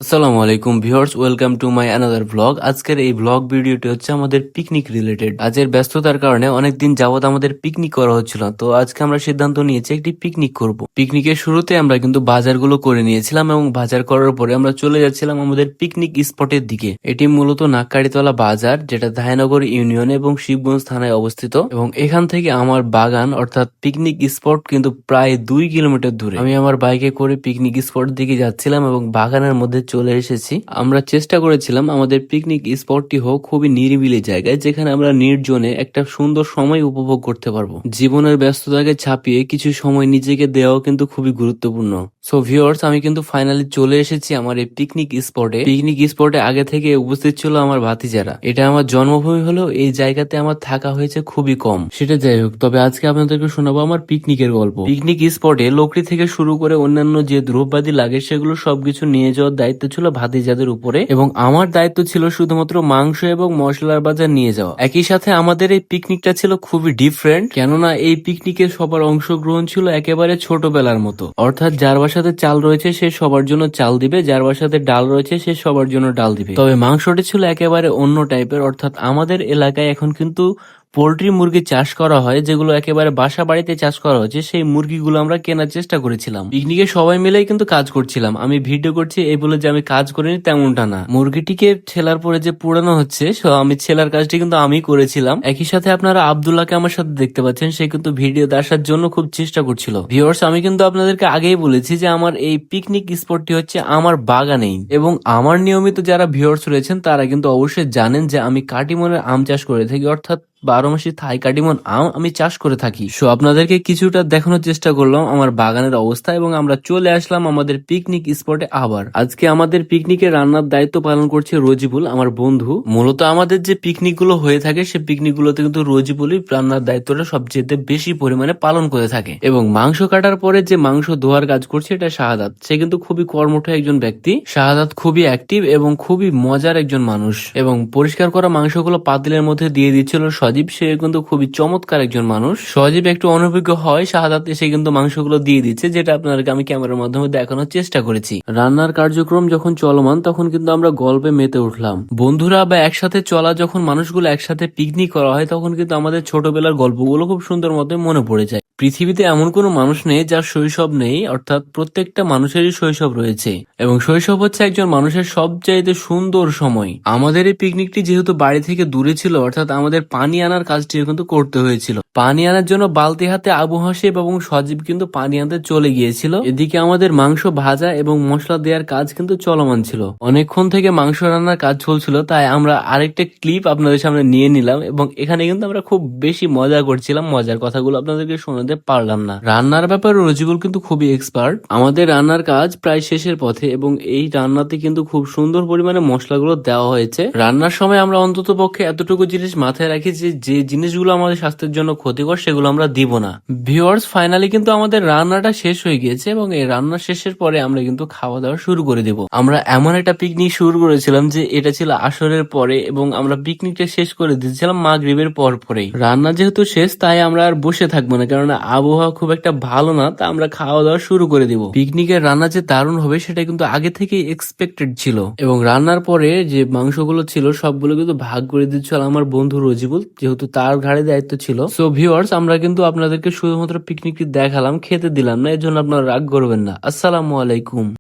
আসসালামু আলাইকুম viewers, welcome to my another vlog. আজকের এই ভ্লগ ভিডিওটি হচ্ছে আমাদের পিকনিক রিলেটেড। কাজের ব্যস্ততার কারণে অনেকদিন যাবত আমাদের পিকনিক করা হচ্ছিল না, তো আজকে আমরা সিদ্ধান্ত নিয়েছি একটি পিকনিক করব। পিকনিকের শুরুতে আমরা কিন্তু বাজারগুলো করে নিয়েছিলাম এবং বাজার করার পরে আমরা চলে যাচ্ছিলাম আমাদের পিকনিক স্পটের দিকে। এটি মূলত নাককারিতলা বাজার, যেটা ধায়নগর ইউনিয়ন এবং শিবগঞ্জ থানায় অবস্থিত, এবং এখান থেকে আমার বাগান অর্থাৎ পিকনিক স্পট কিন্তু প্রায় 2 কিলোমিটার দূরে। আমি আমার বাইকে করে পিকনিক স্পট দিকে যাচ্ছিলাম এবং বাগানের মধ্যে চলে এসেছি। আমরা চেষ্টা করেছিলাম আমাদের পিকনিক স্পটটি হোক খুবই নিরিবিলি জায়গায়, যেখানে আমরা নির্জনে একটা সুন্দর সময় উপভোগ করতে পারবো। জীবনের ব্যস্ততাকে ছাপিয়ে কিছু সময় নিজেকে দেওয়াও কিন্তু খুবই গুরুত্বপূর্ণ। সো ভিউয়ার্স, আমি কিন্তু ফাইনালি চলে এসেছি আমার এই পিকনিক স্পটে। পিকনিক স্পটে আগে থেকে উপস্থিত ছিল আমার ভাতিজারা। এটা আমার জন্মভূমি হলেও এই জায়গাতে আমার থাকা হয়েছে খুবই কম। সেটা যাই হোক, তবে আজকে আপনাদেরকে শোনাবো আমার পিকনিকের গল্প। পিকনিক স্পটে লকড়ি থেকে শুরু করে অন্যান্য যে দ্রব্যাদি লাগে সেগুলো সবকিছু নিয়ে যাওয়ার দায়িত্ব ছিল ভাতিজাদের উপরে, এবং আমার দায়িত্ব ছিল শুধুমাত্র মাংস এবং মশলার বাজার নিয়ে যাওয়া। একই সাথে আমাদের এই পিকনিকটা ছিল খুবই ডিফারেন্ট, কেননা এই পিকনিকে সবার অংশগ্রহণ ছিল একেবারে ছোটবেলার মতো। অর্থাৎ যার বাসাতে চাল রয়েছে সে সবার জন্য চাল দিবে, যার বাসাতে ডাল রয়েছে সে সবার জন্য ডাল দিবে। তবে মাংসটি ছিল একেবারে অন্য টাইপের। অর্থাৎ আমাদের এলাকায় এখন কিন্তু পোল্ট্রি মুরগি চাষ করা হয়, যেগুলো একেবারে বাসা বাড়িতে চাষ করা হচ্ছে। সেই মুরগিগুলো আমরা কেনার চেষ্টা করেছিলাম। পিকনিকে সবাই মিলেই কিন্তু কাজ করছিলাম। আমি ভিডিও করছি এই বলে যে আমি কাজ করিনি তেমনটা না। মুরগিটিকে ছেলার পরে যে পুরানো হচ্ছে, আমি ছেলার কাজটি কিন্তু আমি করেছিলাম। একই সাথে আপনারা আব্দুল্লাহকে আমার সাথে দেখতে পাচ্ছেন, সে কিন্তু ভিডিওতে আসার জন্য খুব চেষ্টা করছিল। ভিউয়ার্স, আমি কিন্তু আপনাদেরকে আগেই বলেছি যে আমার এই পিকনিক স্পটটি হচ্ছে আমার বাগানেই, এবং আমার নিয়মিত যারা ভিউয়ার্স রয়েছেন তারা কিন্তু অবশ্যই জানেন যে আমি কাটিমনের আম চাষ করে থাকি, অর্থাৎ 12 মাসি থাই কাটিমন আম আমি চাষ করে থাকি। সো আপনাদেরকে কিছুটা দেখানোর চেষ্টা করলাম আমার বাগানের অবস্থা, এবং আমরা চলে আসলাম আমাদের পিকনিক স্পটে। আবার আজকে আমাদের পিকনিকে রান্নার দায়িত্ব পালন করছে রজিবুল, আমার বন্ধু। মূলত আমাদের যে পিকনিক গুলো হয়ে থাকে সে পিকনিক গুলোতে কিন্তু রজিবুলই রান্নার দায়িত্বটা সবচেয়ে বেশি পরিমাণে পালন করে থাকে। এবং মাংস কাটার পরে যে মাংস ধোয়ার কাজ করছে এটা শাহাদাত। সে কিন্তু খুবই কর্মঠ একজন ব্যক্তি। শাহাদাত খুবই অ্যাক্টিভ এবং খুবই মজার একজন মানুষ, এবং পরিষ্কার করা মাংসগুলো পাতিলের মধ্যে দিয়ে দিচ্ছিল সজীব। সে কিন্তু খুবই চমৎকার একজন মানুষ। সজীব একটু অনভিজ্ঞ হয়, শাহাদাত এসে কিন্তু মাংসগুলো দিয়ে দিচ্ছে, যেটা আপনাদেরকে আমি ক্যামেরার মাধ্যমে দেখানোর চেষ্টা করেছি। রান্নার কার্যক্রম যখন চলমান তখন কিন্তু আমরা গল্পে মেতে উঠলাম। বন্ধুরা বা একসাথে চলা যখন মানুষগুলো একসাথে পিকনিক করা হয় তখন কিন্তু আমাদের ছোটবেলার গল্পগুলো খুব সুন্দর মতো মনে পড়ে যায়। পৃথিবীতে এমন কোনো মানুষ নেই যার শৈশব নেই, অর্থাৎ প্রত্যেকটা মানুষেরই শৈশব রয়েছে, এবং শৈশব হচ্ছে একজন মানুষের সবচাইতে সুন্দর সময়। আমাদের এই পিকনিকটি যেহেতু বাড়ি থেকে দূরে ছিল, অর্থাৎ আমাদের পানি আনার কাজটি কিন্তু করতে হয়েছিল। পানি আনার জন্য বালতি হাতে আবু হাসিব এবং সজীব কিন্তু পানি আনতে চলে গিয়েছিল। এদিকে আমাদের মাংস ভাজা এবং মশলা দেওয়ার কাজ কিন্তু চলমান ছিল। অনেকক্ষণ থেকে মাংস রান্নার কাজ চলছিল, তাই আমরা আরেকটা ক্লিপ আপনাদের সামনে নিয়ে নিলাম, এবং এখানে কিন্তু আমরা খুব বেশি মজা করছিলাম। মজার কথাগুলো আপনাদেরকে শোনাতে পারলাম না। রান্নার ব্যাপারে রজিবুল কিন্তু খুবই এক্সপার্ট। আমাদের রান্নার কাজ প্রায় শেষের পথে, এবং এই রান্নাতে কিন্তু খুব সুন্দর পরিমাণে মশলাগুলো দেওয়া হয়েছে। রান্নার সময় আমরা অন্তত পক্ষে এতটুকু জিনিস মাথায় রাখি যে যে জিনিসগুলো আমাদের স্বাস্থ্যের জন্য ক্ষতিকর সেগুলো আমরা দিব না। ভিউয়ার্স, ফাইনালি কিন্তু আমাদের রান্নাটা শেষ হয়ে গিয়েছে, এবং এই রান্না শেষের পরে আমরা কিন্তু খাওয়া দাওয়া শুরু করে দিব। আমরা এমন একটা পিকনিক শুরু করেছিলাম যে এটা ছিল আসরের পরে, এবং আমরা পিকনিকটা শেষ করে দিয়েছিলাম মাগরিবের পর পরেই। রান্না যেহেতু শেষ তাই আমরা আর বসে থাকবো না, কারণ আবহাওয়া খুব একটা ভালো না, তা আমরা খাওয়া দাওয়া শুরু করে দিব। পিকনিকের রান্না যে দারুণ হবে সেটা কিন্তু আগে থেকে এক্সপেক্টেড ছিল, এবং রান্নার পরে যে মাংসগুলো ছিল সবগুলো কিন্তু ভাগ করে দিচ্ছিল আমার বন্ধু রজিবুল, যেহেতু তার ঘাড়ে দায়িত্ব ছিল। সো ভিউয়ার্স, আমরা কিন্তু আপনাদেরকে শুধুমাত্র পিকনিকটি দেখালাম, খেতে দিলাম না, এর জন্য আপনারা রাগ করবেন না। আসসালামু আলাইকুম।